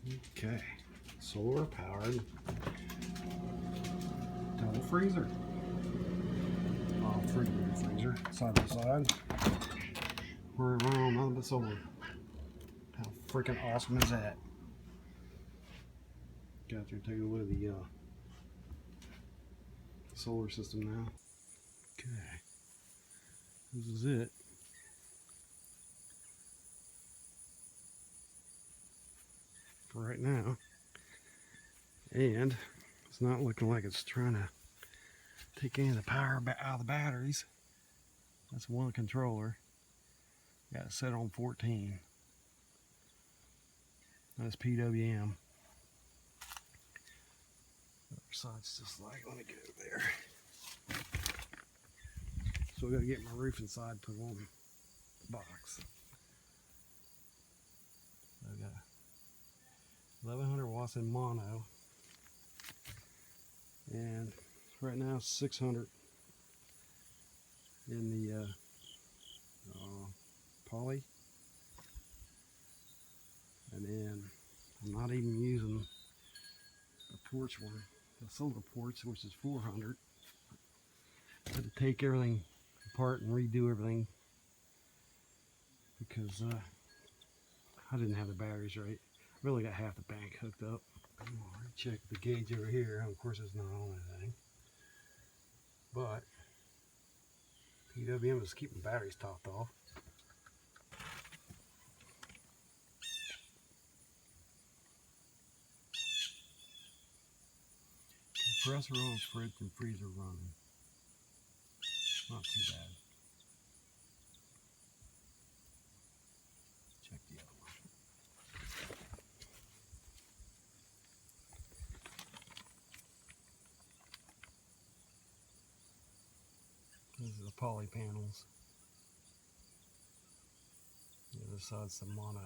Okay, solar powered double freezer. Oh, freezer, side by side. We're around nothing but solar. How freaking awesome is that? Got to take a look at the solar system now. Okay, this is it. For right now, and it's not looking like it's trying to take any of the power out of the batteries. That's one controller. Got it set on 14. That's PWM. The other side's just like, let me get over there. So I gotta get my roof inside put on the box. I got 1100 watts in mono, and right now 600 in the poly, and then I'm not even using the porch one, the solar porch, which is 400. I had to take everything apart and redo everything because I didn't have the batteries right. I really got half the bank hooked up. Check the gauge over here. Of course, it's not on anything, but PWM is keeping batteries topped off. Compressor on, fridge and freezer running. Not too bad. Check the other one. These are the poly panels. The other side's the mono.